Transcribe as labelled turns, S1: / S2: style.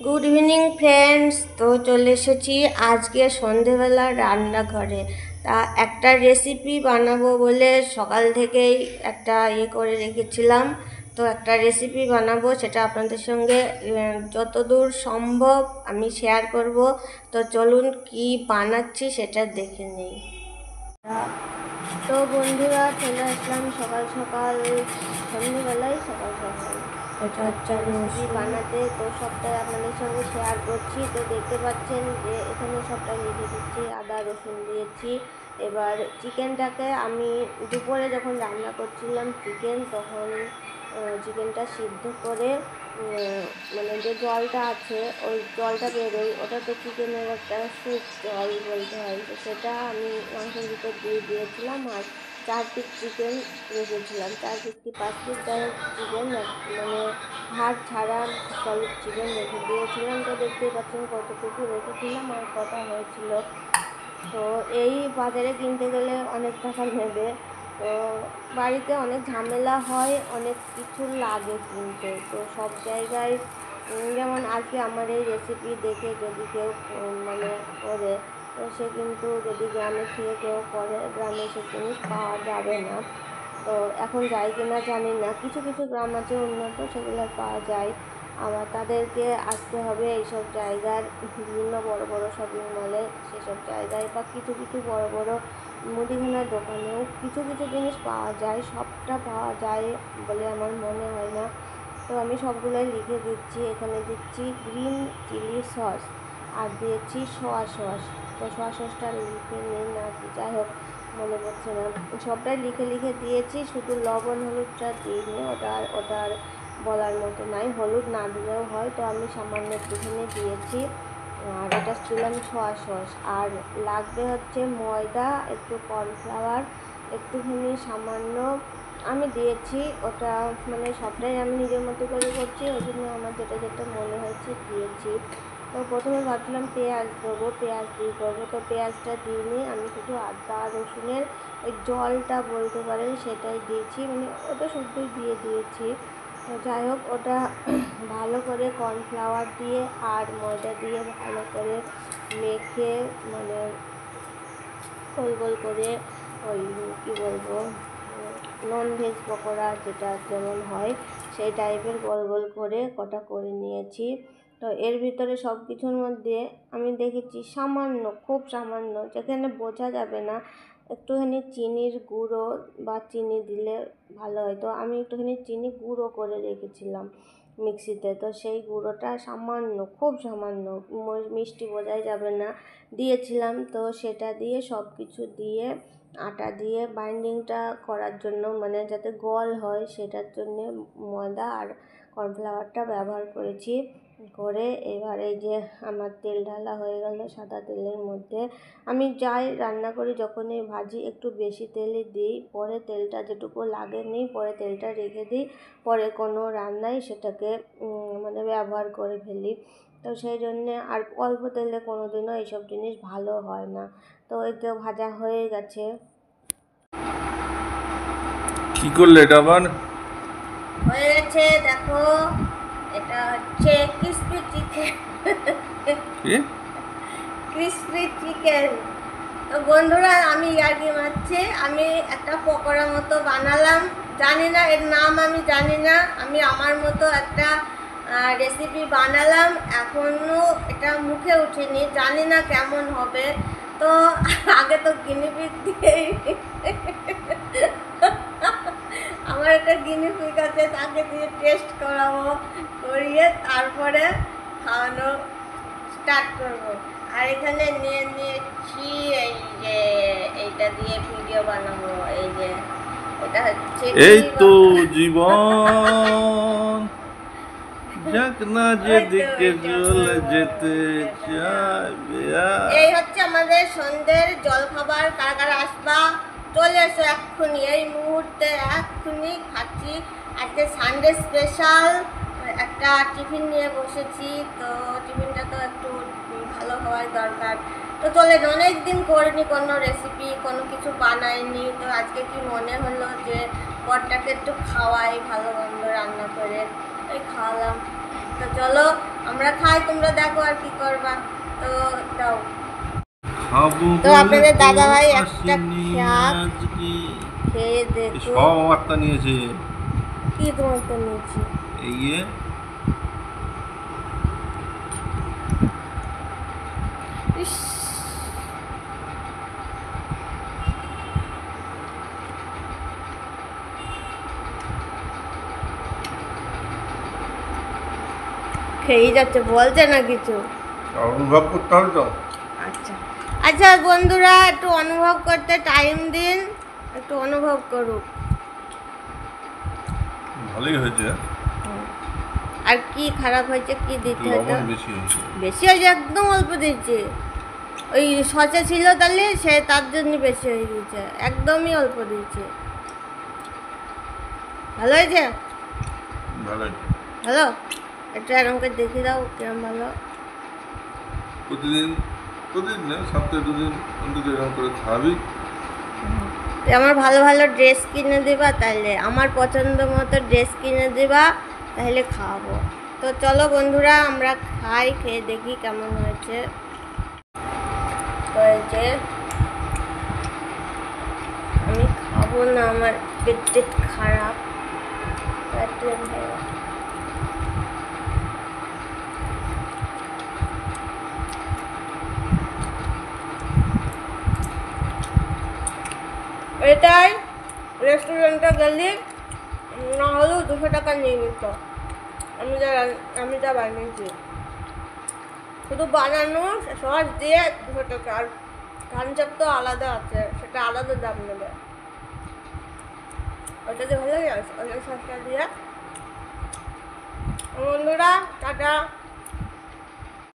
S1: Good evening friends. তো চলে এসেছি আজকে সন্ধেবেলা রান্নাঘরে। তা একটা রেসিপি বানাবো বলে সকাল থেকেই একটা করে রেখেছিলাম। তো একটা রেসিপি বানাবো, সেটা আপনাদের সঙ্গে যতদূর সম্ভব আমি শেয়ার করব। তো চলুন কি বানাচ্ছি সেটা দেখে নিই। তো বন্ধুরা, চলে আসলাম সকাল সকাল, সন্ধ্যেবেলায় সকাল সকাল এটা হচ্ছে রেসিপি বানাতে। তো সবটাই আপনাদের সঙ্গে শেয়ার করছি। তো দেখতে পাচ্ছেন যে এখানে সবটাই লিখে দিচ্ছি, আদা রসুন দিয়েছি। এবার চিকেনটাকে আমি দুপুরে যখন রান্না করছিলাম চিকেন, তখন চিকেনটা সিদ্ধ করে মানে যে জলটা আছে ওই জলটা বেরোয়, ওটা তো চিকেনের একটা স্যুপ জল বলতে হয়। তো সেটা আমি মাংসের ভিতর দিয়ে দিয়েছিলাম। আর 4 পিস চিকেন রেখেছিলাম, 4 পিস কি 5 পিস যাই হোক চিকেন, মানে হাড় ছাড়া সলিড চিকেন রেখে দিয়েছিলাম। তো দেখতেই পাচ্ছেন কতটুকু রেখেছিলাম আর কটা হয়েছিল। তো এই বাজারে কিনতে গেলে অনেক টাকা নেবে। তো বাড়িতে অনেক ঝামেলা হয়, অনেক কিছু লাগে কিনতে। তো সব জায়গায় যেমন আজকে আমার এই রেসিপি দেখে যদি কেউ মানে করে, তো সে কিন্তু যদি গ্রামে থেকে কেউ করে, গ্রামে সে জিনিস পাওয়া যাবে না। তো এখন যায় কিনা জানি না, কিছু কিছু গ্রাম আছে উন্নত, সেগুলো পাওয়া যায়। আবার তাদেরকে আসতে হবে এইসব জায়গার বিভিন্ন বড় বড় শপিং মলে, সেসব জায়গায় বা কিছু কিছু বড় বড় মুদিখানার দোকানেও কিছু কিছু জিনিস পাওয়া যায়, সবটা পাওয়া যায় বলে আমার মনে হয় না। তো আমি সবগুলোই লিখে দিচ্ছি। এখানে দিচ্ছি গ্রিন চিলি সস, আর দিয়েছি সোয়া সস। তো সোয়া সসটা লিখে নিই না, যাই হোক মনে পড়ছে না। সবটাই লিখে লিখে দিয়েছি, শুধু লবণ হলুদটা দিইনি, ওটার বলার মতো নাই, হলুদ না দিলেও হয়। তো আমি সামান্য একটুখানি দিয়েছি। আর এটা ছিলাম সোয়া সস। আর লাগবে হচ্ছে ময়দা, একটু কর্নফ্লাওয়ার, একটুখানি সামান্য আমি দিয়েছি। ওটা মানে সবটাই আমি নিজের মতো করে করছি, ওই জন্য আমার যেটা যেটা মনে হয়েছে দিয়েছি। তো প্রথমে ভাবছিলাম পেঁয়াজ দেবো, পেঁয়াজ দিয়ে করবো, তো পেঁয়াজটা দিইনি, আমি শুধু আদা রসুনের ওই জলটা বলতে পারেন সেটাই দিয়েছি, মানে ওটা শুদ্ধই দিয়ে দিয়েছি। তো যাই হোক, ওটা ভালো করে কর্নফ্লাওয়ার দিয়ে আর ময়দা দিয়ে ভালো করে মেখে, মানে গোল গোল করে, ওই কী বলবো, নন ভেজ পকোড়া যেটা যেমন হয় সেই টাইপের গোল গোল করে কটা করে নিয়েছি। তো এর ভিতরে সব কিছুর মধ্যে আমি দেখেছি সামান্য, খুব সামান্য, যেখানে বোঝা যাবে না, একটুখানি চিনির গুঁড়ো বা চিনি দিলে ভালো হয়। তো আমি একটুখানি চিনি গুঁড়ো করে রেখেছিলাম মিক্সিতে। তো সেই গুঁড়োটা সামান্য, খুব সামান্য, মিষ্টি বোঝাই যাবে না, দিয়েছিলাম। তো সেটা দিয়ে সব কিছু দিয়ে আটা দিয়ে বাইন্ডিংটা করার জন্য, মানে যাতে গোল হয় সেটার জন্যে ময়দা আর কর্নফ্লাওয়ারটা ব্যবহার করেছি। করে এবার এই যে আমার তেল ঢালা হয়ে গেল সাদা তেলের মধ্যে। আমি যাই রান্না করি, যখনই ভাজি একটু বেশি তেলই দিই, পরে তেলটা যেটুকু লাগে নিই, পরে তেলটা রেখে দিই, পরে কোনো রান্নায় সেটাকে মানে ব্যবহার করে ফেলি। তো সেই জন্যে আর অল্প তেলে কোনো দিনও এইসব জিনিস ভালো হয় না। তো এই তো ভাজা হয়ে গেছে।
S2: কি করলে এটা আবার?
S1: হয়ে গেছে দেখো, এটা হচ্ছে ক্রিসপি চিকেন।
S2: কি?
S1: Crispy chicken. তো বন্ধুরা, আমি ইয়ার্কি মারছি, আমি একটা পকোড়া মতো বানালাম, জানি না এর নাম, আমি জানি না, আমি আমার মতো একটা রেসিপি বানালাম, এখনও এটা মুখে উঠেনি, জানি না কেমন হবে। তো আগে তো গিনিপিগ দিয়েই আমার একটা গিনিপিগ আছে, তাকে দিয়ে টেস্ট করাবো, করিয়ে তারপরে খাওয়ানো স্টার্ট করবো। আর এখানে নিয়ে নিয়েছি এই যে, এইটা দিয়ে ভিডিও বানাবো। এই যে এটা হচ্ছে
S2: এই তো জীবন, যাক না যেদিকে চলে যেতে চাইবে।
S1: এই হচ্ছে আমাদের সন্ধ্যের জলখাবার। কারা কারা আসবা চলে এসো এক্ষুনি, এই মুহূর্তে এক্ষুনি খাচ্ছি। আজকে সানডে স্পেশাল একটা টিফিন নিয়ে বসেছি। তো টিফিনটা তো একটু ভালো হওয়ার দরকার। তো চলেন, অনেক দিন করিনি কোনো রেসিপি, কোনো কিছু বানাইনি। তো আজকে কি মনে হলো যে বরটাকে একটু খাওয়াই, ভালো মন্দ রান্না করে এই খাওয়ালাম। তো চলো আমরা খাই, তোমরা দেখো আর কি করবা। তো দাও।
S2: খাবো
S1: তো আপনাদের দাদাভাই একটা
S2: আসেনি
S1: শাক
S2: আজকে।
S1: খেয়ে দেখো।
S2: সব আমারটা নিয়েছে।
S1: কি তোমার তো নিয়েছি?
S2: এই যে
S1: ইস, খেয়েই যাচ্ছে, বলছে না কিছু।
S2: অনুভব করতে হবে তো।
S1: আচ্ছা আচ্ছা বন্ধুরা, একটু অনুভব করতে টাইম দিন, একটু অনুভব করুক।
S2: ভালোই হয়েছে।
S1: আর কি খারাপ হয়েছে, কি দিতে হতো?
S2: লবণ বেশি হয়েছে।
S1: বেশি হয়েছে, একদম অল্প দিয়েছে। ওই সচা ছিল তাহলে সে তার জন্য বেশি হয়ে গেছে, একদমই অল্প দিয়েছে। ভালো হয়েছে?
S2: ভালোই।
S1: ভালো, একটু এরকম করে দেখিয়ে দাও কিরম ভালো।
S2: প্রতিদিন না, সপ্তাহে 2 দিন অন্তত এরকম করে খাবি।
S1: আমার ভালো ভালো ড্রেস কিনে দেবা, তাহলে আমার পছন্দ মতো ড্রেস কিনে দেবা, তাহলে খাওয়াবো। তো চলো বন্ধুরা, আমরা খাই, খেয়ে দেখি কেমন হয়েছে। হয়েছে, আমি খাবো না, আমার পেট খারাপ। এটাই রেস্টুরেন্টে গেলে না হলেও 200 টাকা নিয়ে নিত। আমি যা বানিয়েছি, শুধু বানানো সস দিয়ে 200 টাকা। আর থামচাপ তো আলাদা আছে, সেটা আলাদা দাম নেবে। ওটাতে ভালো লাগে, ওই সসটা দিয়ে। বন্ধুরা টাটা।